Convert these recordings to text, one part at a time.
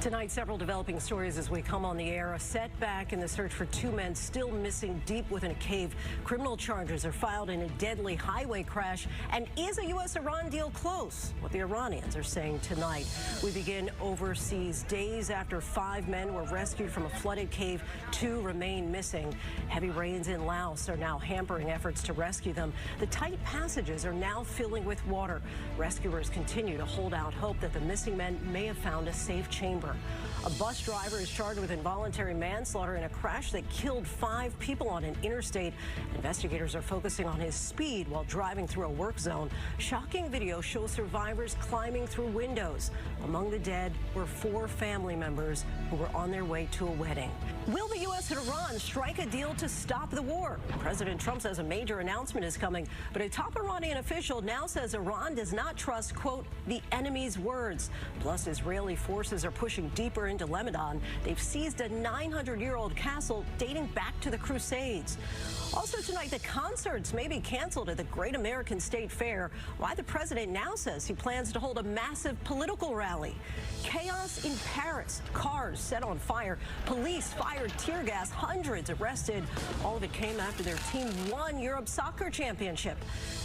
Tonight, several developing stories as we come on the air. A setback in the search for two men still missing deep within a cave. Criminal charges are filed in a deadly highway crash. And is a U.S.-Iran deal close? What the Iranians are saying tonight. We begin overseas. Days after 5 men were rescued from a flooded cave, 2 remain missing. Heavy rains in Laos are now hampering efforts to rescue them. The tight passages are now filling with water. Rescuers continue to hold out hope that the missing men may have found a safe chamber. A bus driver is charged with involuntary manslaughter in a crash that killed 5 people on an interstate. Investigators are focusing on his speed while driving through a work zone. Shocking video shows survivors climbing through windows. Among the dead were 4 family members who were on their way to a wedding. Will the U.S. and Iran strike a deal to stop the war? President Trump says a major announcement is coming, but a top Iranian official now says Iran does not trust, quote, the enemy's words. Plus, Israeli forces are pushing deeper into Lebanon. They've seized a 900-year-old castle dating back to the Crusades. Also tonight, the concerts may be canceled at the Great American State Fair. Why the president now says he plans to hold a massive political rally. Chaos in Paris. Cars set on fire. Police fired tear gas. Hundreds arrested. All of it came after their team won Europe's soccer championship.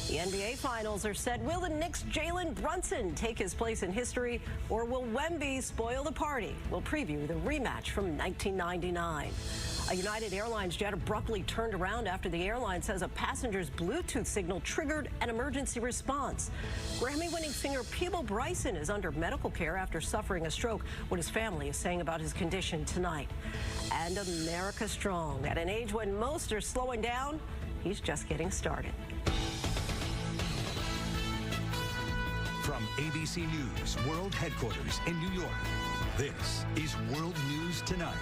The NBA Finals are set. Will the Knicks' Jalen Brunson take his place in history, or will Wemby spoil the party? We'll preview the rematch from 1999. A United Airlines jet abruptly turned around after the airline says a passenger's Bluetooth signal triggered an emergency response. Grammy-winning singer Peebo Bryson is under medical care after suffering a stroke. What his family is saying about his condition tonight. And America strong. At an age when most are slowing down, he's just getting started. From ABC News World Headquarters in New York, this is World News Tonight.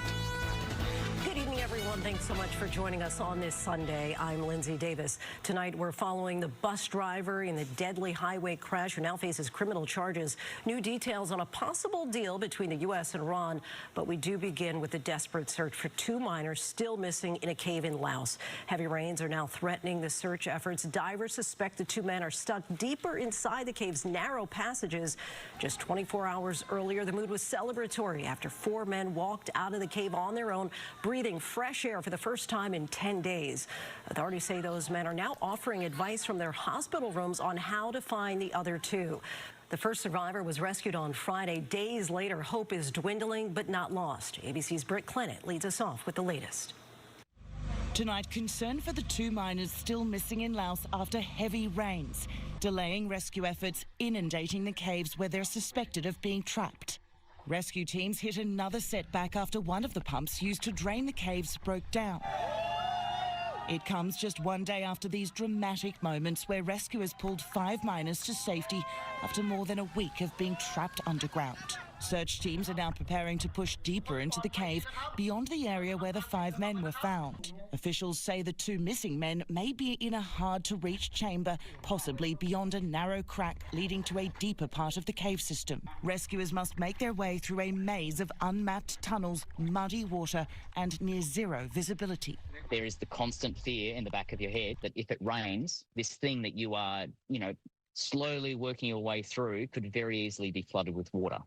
Good evening, everyone. Thanks so much for joining us on this Sunday. I'm Lindsay Davis. Tonight, we're following the bus driver in the deadly highway crash who now faces criminal charges. New details on a possible deal between the U.S. and Iran. But we do begin with the desperate search for 2 miners still missing in a cave in Laos. Heavy rains are now threatening the search efforts. Divers suspect the 2 men are stuck deeper inside the cave's narrow passages. Just 24 hours earlier, the mood was celebratory after 4 men walked out of the cave on their own, breathing fresh air for the first time in 10 days. Authorities say those men are now offering advice from their hospital rooms on how to find the other 2. The first survivor was rescued on Friday. Days later, hope is dwindling but not lost. ABC's Britt Clennett leads us off with the latest. Tonight, concern for the 2 miners still missing in Laos after heavy rains, delaying rescue efforts, inundating the caves where they're suspected of being trapped. Rescue teams hit another setback after one of the pumps used to drain the caves broke down. It comes just one day after these dramatic moments where rescuers pulled 5 miners to safety after more than a week of being trapped underground. Search teams are now preparing to push deeper into the cave beyond the area where the 5 men were found. Officials say the 2 missing men may be in a hard-to-reach chamber, possibly beyond a narrow crack leading to a deeper part of the cave system. Rescuers must make their way through a maze of unmapped tunnels, muddy water, and near-zero visibility. There is the constant fear in the back of your head that if it rains, this thing that you are, slowly working your way through could very easily be flooded with water.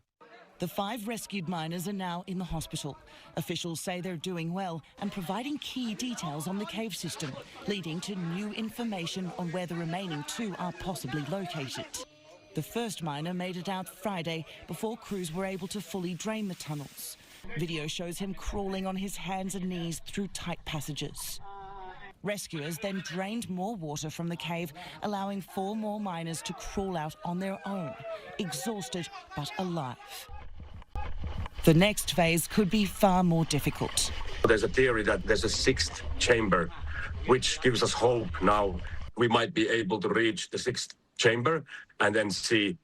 The 5 rescued miners are now in the hospital. Officials say they're doing well and providing key details on the cave system, leading to new information on where the remaining 2 are possibly located. The first miner made it out Friday before crews were able to fully drain the tunnels. Video shows him crawling on his hands and knees through tight passages. Rescuers then drained more water from the cave, allowing 4 more miners to crawl out on their own, exhausted but alive. The next phase could be far more difficult. There's a theory that there's a 6th chamber, which gives us hope now we might be able to reach the 6th chamber and then see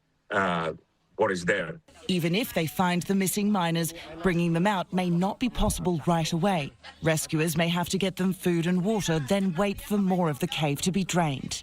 what is there. Even if they find the missing miners, bringing them out may not be possible right away. Rescuers may have to get them food and water, then wait for more of the cave to be drained.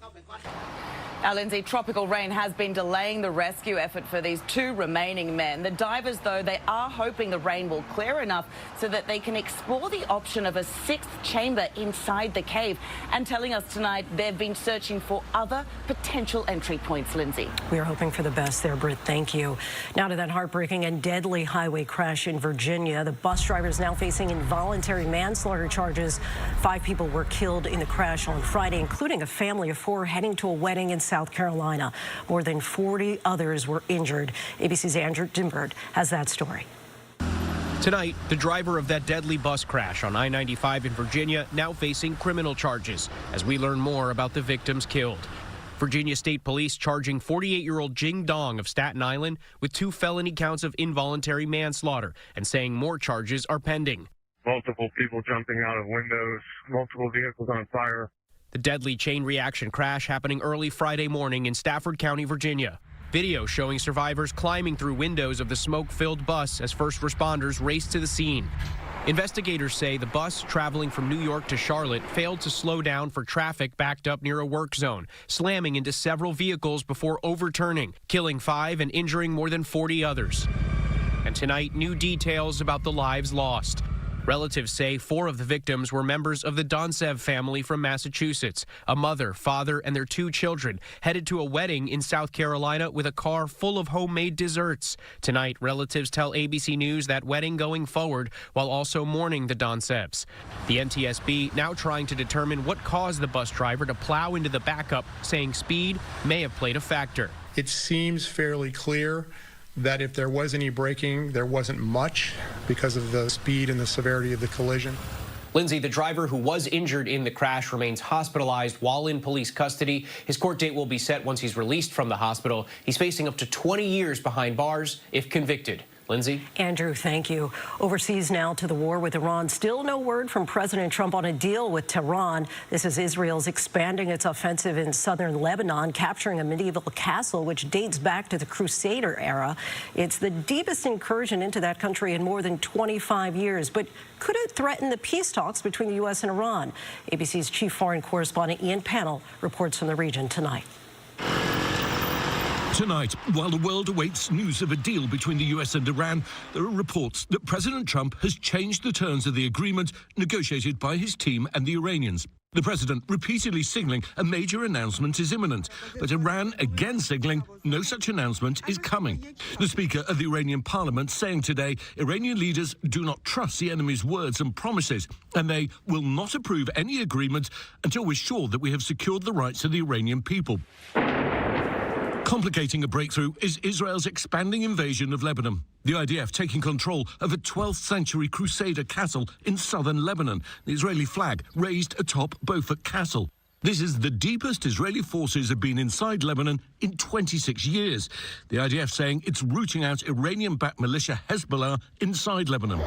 Now, Lindsay, tropical rain has been delaying the rescue effort for these two remaining men. The divers, though, they are hoping the rain will clear enough so that they can explore the option of a sixth chamber inside the cave. And telling us tonight they've been searching for other potential entry points, Lindsay. We are hoping for the best there, Britt. Thank you. Now to that heartbreaking and deadly highway crash in Virginia. The bus driver is now facing involuntary manslaughter charges. 5 people were killed in the crash on Friday, including a family of 4 heading to a wedding in South Carolina. More than 40 others were injured. ABC's Andrew Dimbert has that story. Tonight, the driver of that deadly bus crash on I-95 in Virginia now facing criminal charges as we learn more about the victims killed. Virginia State Police charging 48-year-old Jing Dong of Staten Island with 2 felony counts of involuntary manslaughter and saying more charges are pending. Multiple people jumping out of windows, multiple vehicles on fire. The deadly chain reaction crash happening early Friday morning in Stafford County, Virginia. Video showing survivors climbing through windows of the smoke-filled bus as first responders raced to the scene. Investigators say the bus traveling from New York to Charlotte failed to slow down for traffic backed up near a work zone, slamming into several vehicles before overturning, killing 5 and injuring more than 40 others. And tonight, new details about the lives lost. Relatives say 4 of the victims were members of the Donsev family from Massachusetts. A mother, father, and their 2 children headed to a wedding in South Carolina with a car full of homemade desserts. Tonight, relatives tell ABC News that wedding going forward while also mourning the Donsevs. The NTSB now trying to determine what caused the bus driver to plow into the backup, saying speed may have played a factor. It seems fairly clear that if there was any braking, there wasn't much because of the speed and the severity of the collision. Lindsay, the driver who was injured in the crash remains hospitalized while in police custody. His court date will be set once he's released from the hospital. He's facing up to 20 years behind bars if convicted. Lindsay? Andrew, thank you. Overseas now to the war with Iran. Still no word from President Trump on a deal with Tehran. This is Israel's expanding its offensive in southern Lebanon, capturing a medieval castle which dates back to the Crusader era. It's the deepest incursion into that country in more than 25 years. But could it threaten the peace talks between the U.S. and Iran? ABC's chief foreign correspondent Ian Pannell reports from the region tonight. Tonight, while the world awaits news of a deal between the U.S. and Iran, there are reports that President Trump has changed the terms of the agreement negotiated by his team and the Iranians. The president repeatedly signaling a major announcement is imminent, but Iran again signaling no such announcement is coming. The Speaker of the Iranian parliament saying today Iranian leaders do not trust the enemy's words and promises, and they will not approve any agreement until we're sure that we have secured the rights of the Iranian people. Complicating a breakthrough is Israel's expanding invasion of Lebanon. The IDF taking control of a 12th century Crusader castle in southern Lebanon. The Israeli flag raised atop Beaufort Castle. This is the deepest Israeli forces have been inside Lebanon in 26 years. The IDF saying it's rooting out Iranian-backed militia Hezbollah inside Lebanon.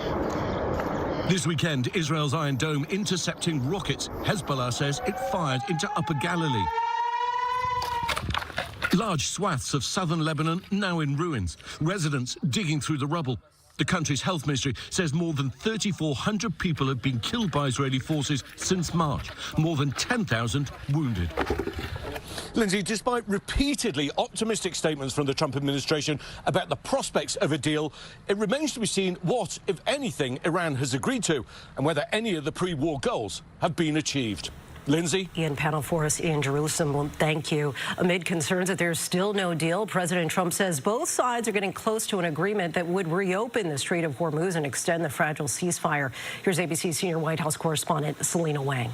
This weekend, Israel's Iron Dome intercepting rockets. Hezbollah says it fired into Upper Galilee. Large swaths of southern Lebanon now in ruins. Residents digging through the rubble. The country's health ministry says more than 3,400 people have been killed by Israeli forces since March. More than 10,000 wounded. Lindsay, despite repeatedly optimistic statements from the Trump administration about the prospects of a deal, it remains to be seen what, if anything, Iran has agreed to and whether any of the pre-war goals have been achieved. Lindsay? Ian Pannell for us in Jerusalem. Thank you. Amid concerns that there's still no deal, President Trump says both sides are getting close to an agreement that would reopen the Strait of Hormuz and extend the fragile ceasefire. Here's ABC senior White House correspondent Selena Wang.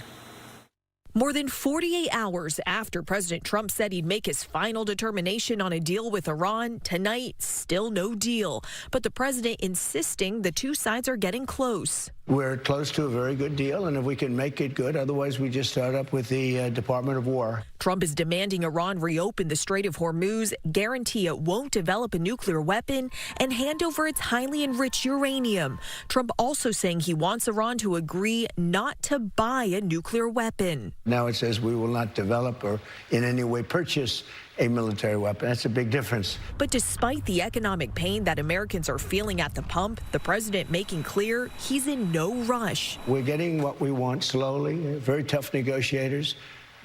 More than 48 hours after President Trump said he'd make his final determination on a deal with Iran, tonight, still no deal. But the president insisting the two sides are getting close. We're close to a very good deal, and if we can make it good, otherwise we just start up with the Department of War. Trump is demanding Iran reopen the Strait of Hormuz, guarantee it won't develop a nuclear weapon, and hand over its highly enriched uranium. Trump also saying he wants Iran to agree not to buy a nuclear weapon. Now it says we will not develop or in any way purchase a military weapon. That's a big difference. But despite the economic pain that Americans are feeling at the pump, the president making clear he's in no rush. We're getting what we want slowly. Very tough negotiators.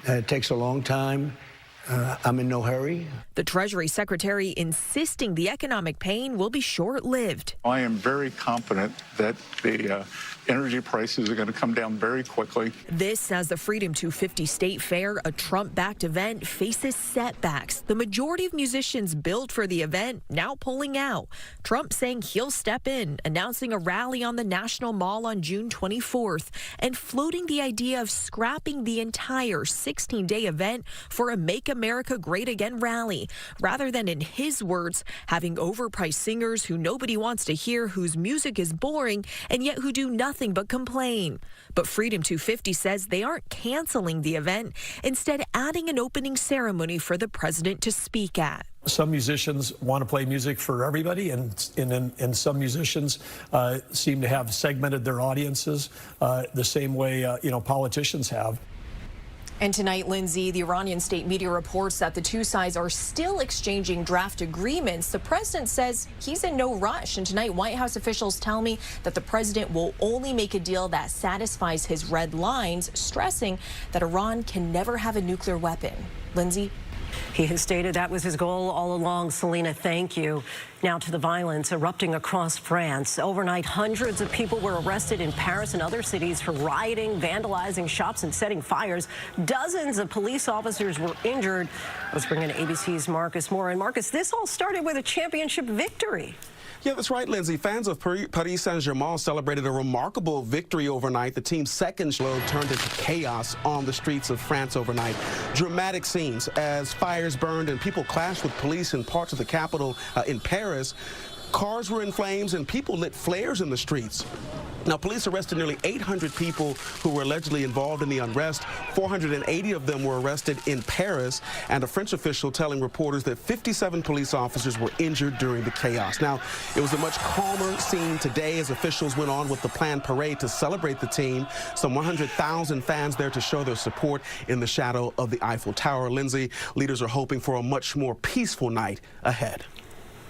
It takes a long time. I'm in no hurry. The Treasury Secretary insisting the economic pain will be short-lived. I am very confident that the energy prices are going to come down very quickly. This as the Freedom 250 State Fair, a Trump-backed event, faces setbacks. The majority of musicians billed for the event now pulling out. Trump saying he'll step in, announcing a rally on the National Mall on June 24th, and floating the idea of scrapping the entire 16-day event for a Make America Great Again rally, rather than, in his words, having overpriced singers who nobody wants to hear, whose music is boring, and yet who do nothing but complain. But Freedom 250 says they aren't canceling the event, instead adding an opening ceremony for the president to speak at. Some musicians want to play music for everybody, and some musicians seem to have segmented their audiences the same way politicians have. And tonight, Lindsay, the Iranian state media reports that the two sides are still exchanging draft agreements. The president says he's in no rush. And tonight, White House officials tell me that the president will only make a deal that satisfies his red lines, stressing that Iran can never have a nuclear weapon. Lindsay? He has stated that was his goal all along. Selena, thank you. Now to the violence erupting across France. Overnight, hundreds of people were arrested in Paris and other cities for rioting, vandalizing shops, and setting fires. Dozens of police officers were injured. Let's bring in ABC's Marcus Moore. And Marcus, this all started with a championship victory. Yeah, that's right, Lindsay. Fans of Paris Saint-Germain celebrated a remarkable victory overnight. The team's second load turned into chaos on the streets of France overnight. Dramatic scenes as fires burned and people clashed with police in parts of the capital in Paris. Cars were in flames and people lit flares in the streets. Now, police arrested nearly 800 people who were allegedly involved in the unrest. 480 of them were arrested in Paris, and a French official telling reporters that 57 police officers were injured during the chaos. Now, it was a much calmer scene today as officials went on with the planned parade to celebrate the team. Some 100,000 fans there to show their support in the shadow of the Eiffel Tower. Lindsay, leaders are hoping for a much more peaceful night ahead.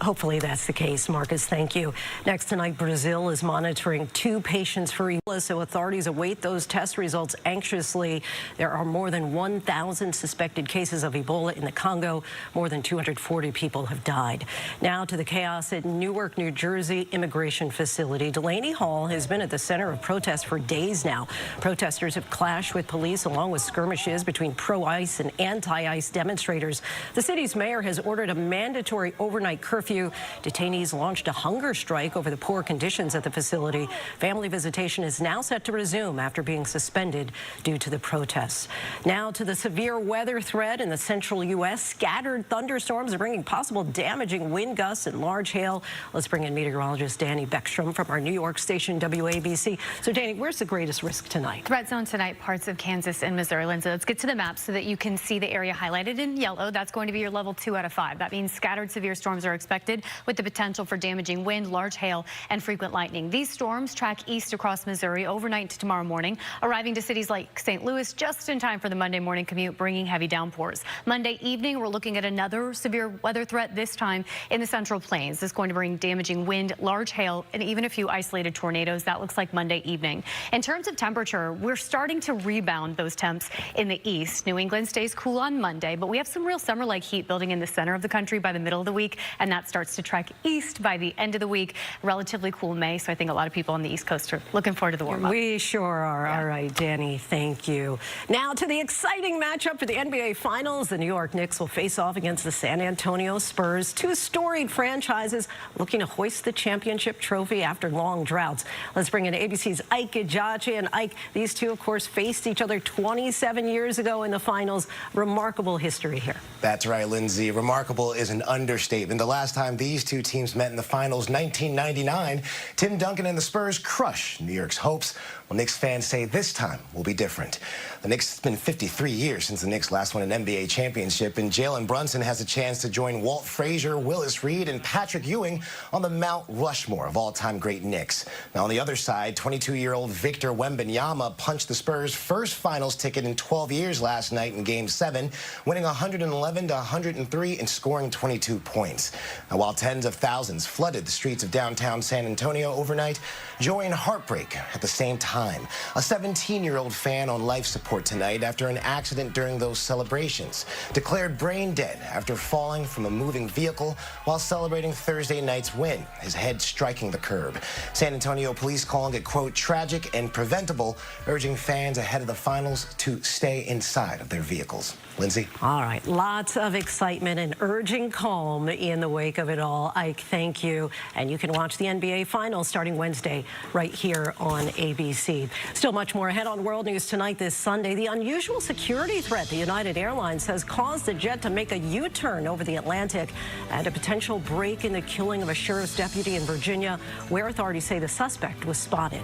Hopefully that's the case, Marcus. Thank you. Next tonight, Brazil is monitoring 2 patients for Ebola, so authorities await those test results anxiously. There are more than 1,000 suspected cases of Ebola in the Congo. More than 240 people have died. Now to the chaos at Newark, New Jersey immigration facility. Delaney Hall has been at the center of protests for days now. Protesters have clashed with police along with skirmishes between pro-ICE and anti-ICE demonstrators. The city's mayor has ordered a mandatory overnight curfew. Detainees launched a hunger strike over the poor conditions at the facility. Family visitation is now set to resume after being suspended due to the protests. Now to the severe weather threat in the central U.S. Scattered thunderstorms are bringing possible damaging wind gusts and large hail. Let's bring in meteorologist Danny Beckstrom from our New York station WABC. So, Danny, where's the greatest risk tonight? Threat zone tonight, parts of Kansas and Missouri. Lindsay, let's get to the map so that you can see the area highlighted in yellow. That's going to be your level 2 out of 5. That means scattered severe storms are expected with the potential for damaging wind, large hail, and frequent lightning. These storms track east across Missouri overnight to tomorrow morning, arriving to cities like St. Louis just in time for the Monday morning commute, bringing heavy downpours. Monday evening, we're looking at another severe weather threat, this time in the Central Plains. This is going to bring damaging wind, large hail, and even a few isolated tornadoes. That looks like Monday evening. In terms of temperature, we're starting to rebound those temps in the east. New England stays cool on Monday, but we have some real summer-like heat building in the center of the country by the middle of the week, and that starts to track east by the end of the week. Relatively cool May, so I think a lot of people on the East Coast are looking forward to the warm-up. We sure are. Yeah. All right, Danny, thank you. Now to the exciting matchup for the NBA Finals. The New York Knicks will face off against the San Antonio Spurs, 2 storied franchises looking to hoist the championship trophy after long droughts. Let's bring in ABC's Ike Ejachi. And Ike, these two, of course, faced each other 27 years ago in the finals. Remarkable history here. That's right, Lindsay. Remarkable is an understatement. The last time these two teams met in the finals, 1999, Tim Duncan and the Spurs crushed New York's hopes. Well, Knicks fans say this time will be different. The Knicks, it's been 53 years since the Knicks last won an NBA championship, and Jalen Brunson has a chance to join Walt Frazier, Willis Reed, and Patrick Ewing on the Mount Rushmore of all-time great Knicks. Now, on the other side, 22-year-old Victor Wembanyama punched the Spurs' first finals ticket in 12 years last night in Game 7, winning 111-103 and scoring 22 points. And while tens of thousands flooded the streets of downtown San Antonio overnight, joy and heartbreak at the same time. A 17-year-old fan on life support tonight after an accident during those celebrations. Declared brain dead after falling from a moving vehicle while celebrating Thursday night's win, his head striking the curb. San Antonio police calling it, quote, tragic and preventable, urging fans ahead of the finals to stay inside of their vehicles. Lindsay? All right, lots of excitement and urging calm in the wake of it all. Ike, thank you. And you can watch the NBA Finals starting Wednesday right here on ABC. Still much more ahead on World News Tonight this Sunday. The unusual security threat the United Airlines has caused the jet to make a U-turn over the Atlantic, and a potential break in the killing of a sheriff's deputy in Virginia, where authorities say the suspect was spotted.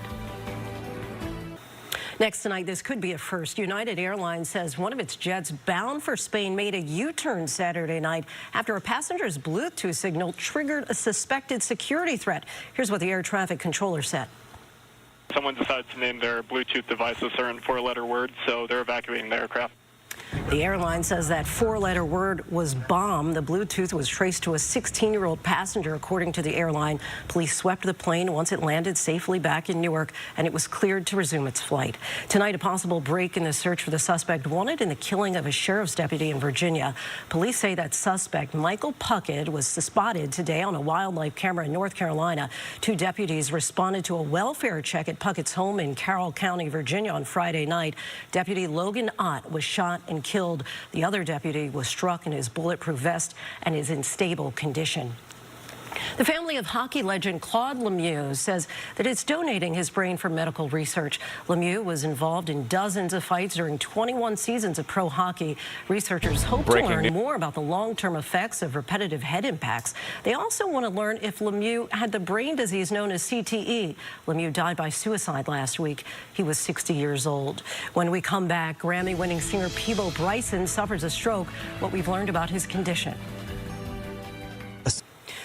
Next tonight, this could be a first. United Airlines says one of its jets bound for Spain made a U-turn Saturday night after a passenger's Bluetooth signal triggered a suspected security threat. Here's what the air traffic controller said. Someone decided to name their Bluetooth device a certain four-letter word, so they're evacuating the aircraft. The airline says that four-letter word was bomb. The Bluetooth was traced to a 16-year-old passenger, according to the airline. Police swept the plane once it landed safely back in Newark, and it was cleared to resume its flight. Tonight, a possible break in the search for the suspect wanted in the killing of a sheriff's deputy in Virginia. Police say that suspect, Michael Puckett, was spotted today on a wildlife camera in North Carolina. Two deputies responded to a welfare check at Puckett's home in Carroll County, Virginia on Friday night. Deputy Logan Ott was shot and killed. The other deputy was struck in his bulletproof vest and is in stable condition. The family of hockey legend Claude Lemieux says that it's donating his brain for medical research. Lemieux was involved in dozens of fights during 21 seasons of pro hockey. Researchers hope to learn more about the long-term effects of repetitive head impacts. They also want to learn if Lemieux had the brain disease known as CTE. Lemieux died by suicide last week. He was 60 years old. When we come back, Grammy-winning singer Peabo Bryson suffers a stroke. What we've learned about his condition.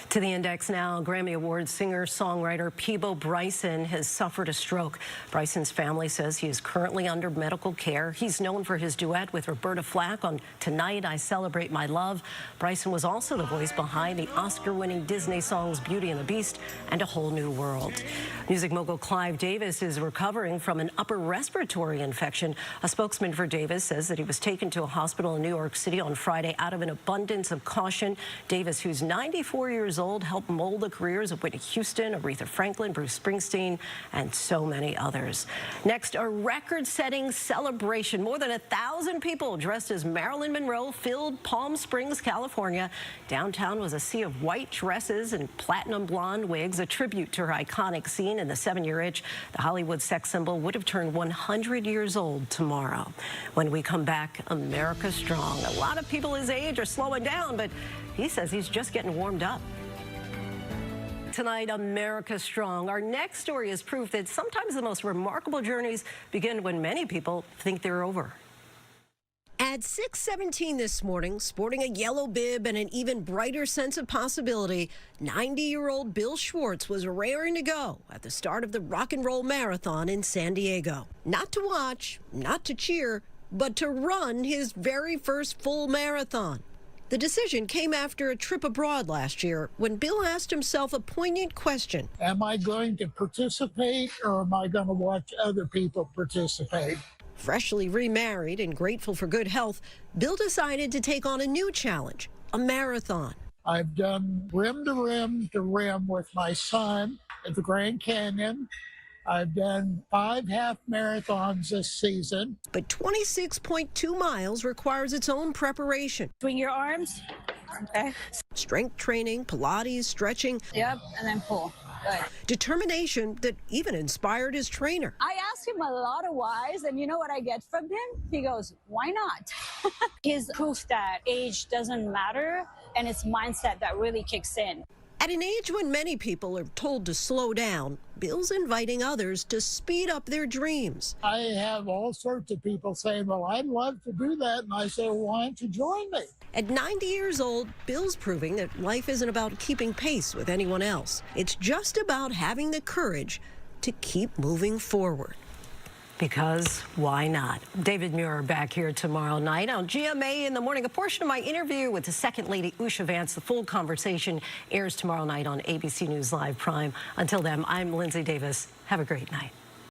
To the Index now, Grammy Award singer-songwriter Peabo Bryson has suffered a stroke. Bryson's family says he is currently under medical care. He's known for his duet with Roberta Flack on Tonight I Celebrate My Love. Bryson was also the voice behind the Oscar-winning Disney songs Beauty and the Beast and A Whole New World. Music mogul Clive Davis is recovering from an upper respiratory infection. A spokesman for Davis says that he was taken to a hospital in New York City on Friday out of an abundance of caution. Davis, who's 94 years old, helped mold the careers of Whitney Houston, Aretha Franklin, Bruce Springsteen, and so many others. Next, a record-setting celebration. More than 1,000 people dressed as Marilyn Monroe filled Palm Springs, California. Downtown was a sea of white dresses and platinum blonde wigs, a tribute to her iconic scene in The 7-Year Itch. The Hollywood sex symbol would have turned 100 years old tomorrow. When we come back, America Strong. A lot of people his age are slowing down, but he says he's just getting warmed up. Tonight, America Strong. Our next story is proof that sometimes the most remarkable journeys begin when many people think they're over. At 6:17 this morning, sporting a yellow bib and an even brighter sense of possibility, 90-year-old Bill Schwartz was raring to go at the start of the Rock and Roll Marathon in San Diego. Not to watch, not to cheer, but to run his very first full marathon. The decision came after a trip abroad last year when Bill asked himself a poignant question. Am I going to participate or am I going to watch other people participate? Freshly remarried and grateful for good health, Bill decided to take on a new challenge, a marathon. I've done rim to rim with my son at the Grand Canyon. I've done 5 half marathons this season. But 26.2 miles requires its own preparation. Swing your arms. Okay. Strength training, Pilates, stretching. Yep, and then pull. Good. Determination that even inspired his trainer. I asked him a lot of whys, and you know what I get from him? He goes, why not? His proof that age doesn't matter, and it's mindset that really kicks in. At an age when many people are told to slow down, Bill's inviting others to speed up their dreams. I have all sorts of people saying, well, I'd love to do that. And I say, well, why don't you join me? At 90 years old, Bill's proving that life isn't about keeping pace with anyone else. It's just about having the courage to keep moving forward. Because why not? David Muir back here tomorrow night on GMA in the morning. A portion of my interview with the Second Lady Usha Vance. The full conversation airs tomorrow night on ABC News Live Prime. Until then, I'm Lindsay Davis. Have a great night.